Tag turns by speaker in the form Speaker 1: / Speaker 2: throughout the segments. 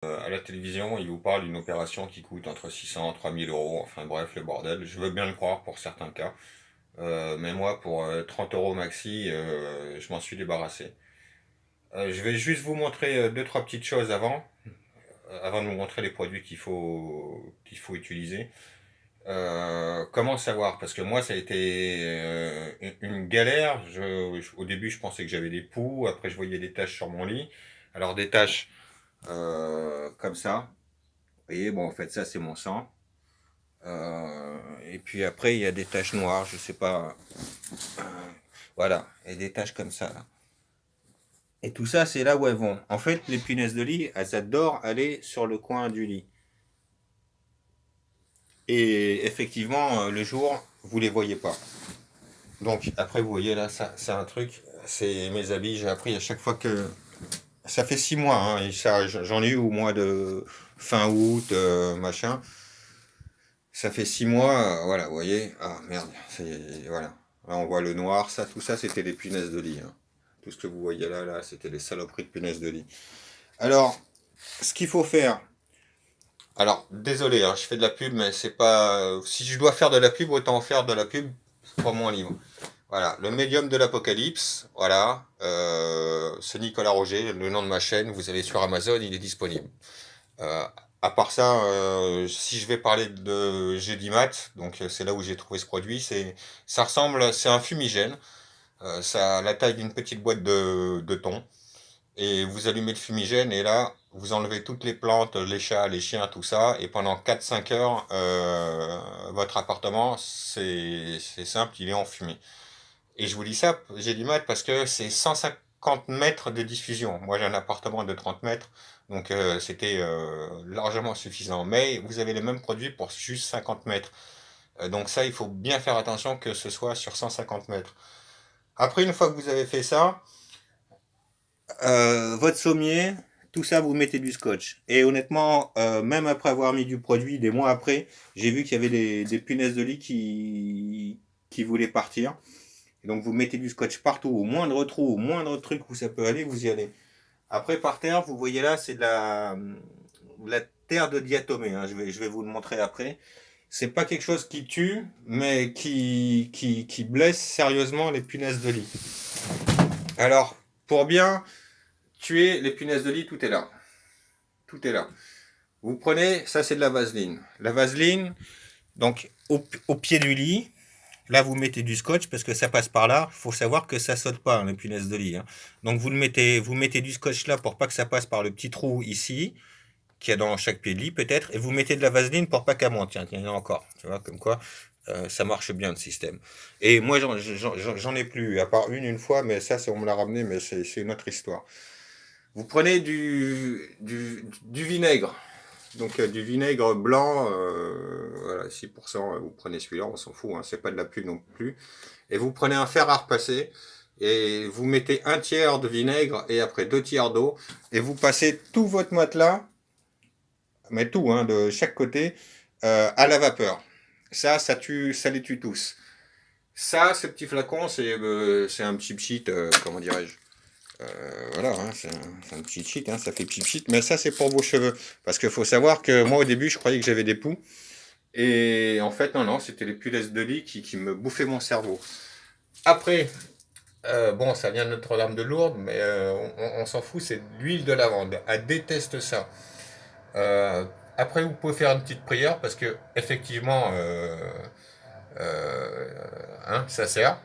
Speaker 1: À la télévision, il vous parle d'une opération qui coûte entre 600 et 3000 euros, enfin bref, le bordel. Je veux bien le croire pour certains cas. Mais moi, pour 30 euros maxi, je m'en suis débarrassé. Je vais juste vous montrer deux, trois petites choses avant de vous montrer les produits qu'il faut utiliser. Comment savoir? Parce que moi, ça a été une galère. Au début, je pensais que j'avais des poux. Après, je voyais des taches sur mon lit. Alors, des taches comme ça. Vous voyez, bon, en fait, ça, c'est mon sang. Et puis après, il y a des taches noires, je sais pas. Euh, voilà, et des taches comme ça, là. Et tout ça, c'est là où elles vont. En fait, les punaises de lit, elles adorent aller sur le coin du lit. Et effectivement, le jour, vous les voyez pas. Donc après, vous voyez là, ça, c'est un truc. C'est mes habits. J'ai appris à chaque fois que ça fait 6 mois. Hein, et ça, j'en ai eu au mois de fin août, machin. Ça fait 6 mois, voilà, vous voyez. Ah merde, voilà. Là, on voit le noir. Ça, tout ça, c'était des punaises de lit. Hein. Tout ce que vous voyez là, c'était des saloperies de punaises de lit. Alors, ce qu'il faut faire. Alors, désolé, hein, je fais de la pub, mais c'est pas. Si je dois faire de la pub, autant en faire de la pub pour mon livre. Voilà, le médium de l'apocalypse, voilà, c'est Nicolas Roger, le nom de ma chaîne, vous allez sur Amazon, il est disponible. Euh, à part ça, si je vais parler de Gédimat, donc c'est là où j'ai trouvé ce produit, ça ressemble, c'est un fumigène, ça a la taille d'une petite boîte de thon, et vous allumez le fumigène, et là, vous enlevez toutes les plantes, les chats, les chiens, tout ça, et pendant 4-5 heures, votre appartement, c'est simple, il est enfumé. Et je vous dis ça, j'ai du mal parce que c'est 150 mètres de diffusion. Moi, j'ai un appartement de 30 mètres, donc c'était largement suffisant. Mais vous avez les mêmes produits pour juste 50 mètres. Donc ça, il faut bien faire attention que ce soit sur 150 mètres. Après, une fois que vous avez fait ça, votre sommier, tout ça, vous mettez du scotch. Et honnêtement, même après avoir mis du produit, des mois après, j'ai vu qu'il y avait des punaises de lit qui voulaient partir. Et donc vous mettez du scotch partout, au moindre trou, au moindre truc où ça peut aller, vous y allez. Après par terre, vous voyez là, c'est de la terre de diatomée. Hein. Je vais vous le montrer après. C'est pas quelque chose qui tue, mais qui blesse sérieusement les punaises de lit. Alors, pour bien tuer les punaises de lit, tout est là. Tout est là. Vous prenez, ça c'est de la vaseline. La vaseline, donc au pied du lit, là, vous mettez du scotch parce que ça passe par là. Il faut savoir que ça saute pas, hein, les punaises de lit. Hein. Donc, vous mettez du scotch là pour pas que ça passe par le petit trou ici, qu'il y a dans chaque pied de lit peut-être, et vous mettez de la vaseline pour pas qu'elle monte. Tiens, il y en a encore. Tu vois, comme quoi, ça marche bien le système. Et moi, j'en ai plus, à part une fois, mais ça, on me l'a ramené, mais c'est une autre histoire. Vous prenez du vinaigre. Donc du vinaigre blanc, voilà, 6%, vous prenez celui-là, on s'en fout, hein, c'est pas de la pub non plus. Et vous prenez un fer à repasser et vous mettez un tiers de vinaigre et après 2 tiers d'eau et vous passez tout votre matelas, mais tout, hein, de chaque côté, à la vapeur. Ça tue, ça les tue tous. Ça, ce petit flacon, c'est un petit cheat, comment dirais-je. Voilà, hein, c'est un petit cheat, hein, ça fait petit cheat, mais ça c'est pour vos cheveux. Parce qu'il faut savoir que moi au début je croyais que j'avais des poux. Et en fait, non, non, c'était les punaises de lit qui me bouffaient mon cerveau. Après, bon, ça vient de Notre-Dame-de-Lourdes, mais on s'en fout, c'est de l'huile de lavande. Elle déteste ça. Euh, Après, vous pouvez faire une petite prière parce que, effectivement, euh, hein, ça sert.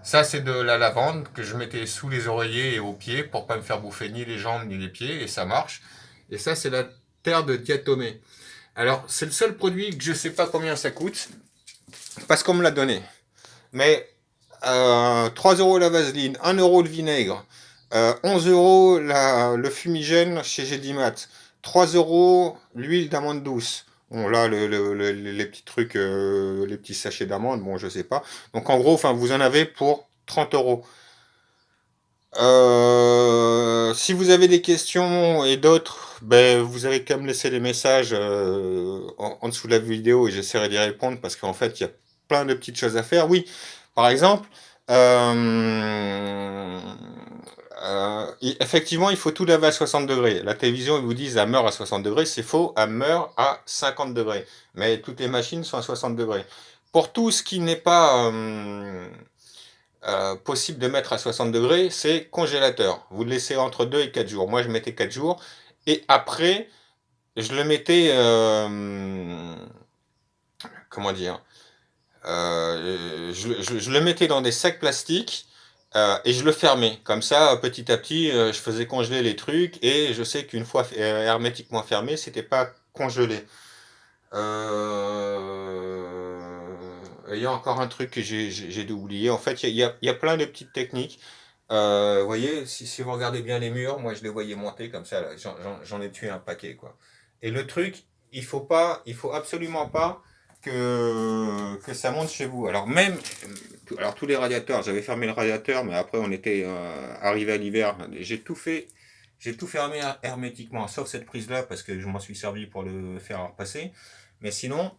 Speaker 1: Ça, c'est de la lavande que je mettais sous les oreillers et aux pieds pour pas me faire bouffer ni les jambes ni les pieds, et ça marche. Et ça, c'est la terre de diatomée. Alors, c'est le seul produit que je sais pas combien ça coûte, parce qu'on me l'a donné. Mais 3 euros la vaseline, 1 euro le vinaigre, 11 euros le fumigène chez Gédimat, 3 euros l'huile d'amande douce. Bon, là, les petits trucs, les petits sachets d'amande, bon, je sais pas. Donc, en gros, enfin, vous en avez pour 30 euros. Si vous avez des questions et d'autres, ben, vous avez qu'à me laisser des messages en dessous de la vidéo et j'essaierai d'y répondre parce qu'en fait, il y a plein de petites choses à faire. Oui, par exemple, euh, Effectivement, il faut tout laver à 60 degrés. La télévision, ils vous disent, elle meurt à 60 degrés. C'est faux, elle meurt à 50 degrés. Mais toutes les machines sont à 60 degrés. Pour tout ce qui n'est pas possible de mettre à 60 degrés, c'est congélateur. Vous le laissez entre 2 et 4 jours. Moi, je mettais 4 jours. Et après, je le mettais... comment dire je le mettais dans des sacs plastiques et je le fermais. Comme ça, petit à petit, je faisais congeler les trucs et je sais qu'une fois hermétiquement fermé, c'était pas congelé. Il y a encore un truc que j'ai oublié. En fait, il y a plein de petites techniques. Vous voyez, si vous regardez bien les murs, moi je les voyais monter comme ça. J'en ai tué un paquet, quoi. Et le truc, il faut absolument pas que ça monte chez vous. Alors tous les radiateurs, j'avais fermé le radiateur, mais après on était arrivé à l'hiver. J'ai tout fermé hermétiquement, sauf cette prise-là parce que je m'en suis servi pour le faire repasser. Mais sinon,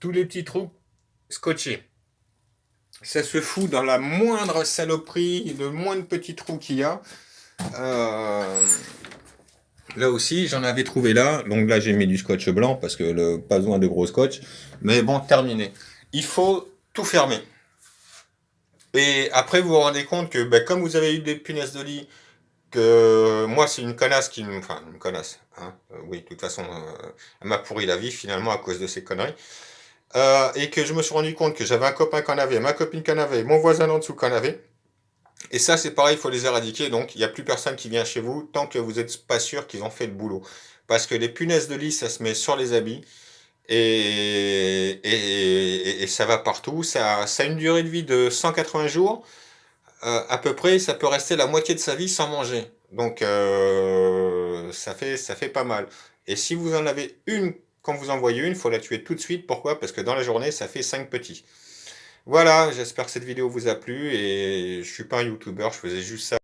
Speaker 1: tous les petits trous scotchés. Ça se fout dans la moindre saloperie, le moindre petit trou qu'il y a. Là aussi, j'en avais trouvé là. Donc là, j'ai mis du scotch blanc parce que pas besoin de gros scotch. Mais bon, terminé. Il faut tout fermer. Et après, vous vous rendez compte que comme vous avez eu des punaises de lit, que moi, c'est une connasse qui me... Enfin, une connasse. Hein, oui, de toute façon, elle m'a pourri la vie finalement à cause de ces conneries. Et que je me suis rendu compte que j'avais un copain qui en avait, ma copine qui en avait, mon voisin en dessous qui en avait. Et ça, c'est pareil, il faut les éradiquer. Donc, il n'y a plus personne qui vient chez vous tant que vous n'êtes pas sûr qu'ils ont fait le boulot. Parce que les punaises de lit, ça se met sur les habits et ça va partout. Ça a une durée de vie de 180 jours. À peu près, ça peut rester la moitié de sa vie sans manger. Donc, ça fait pas mal. Et si vous en avez une, quand vous en voyez une, il faut la tuer tout de suite. Pourquoi? Parce que dans la journée, ça fait 5 petits. Voilà, j'espère que cette vidéo vous a plu et je suis pas un youtubeur, je faisais juste ça.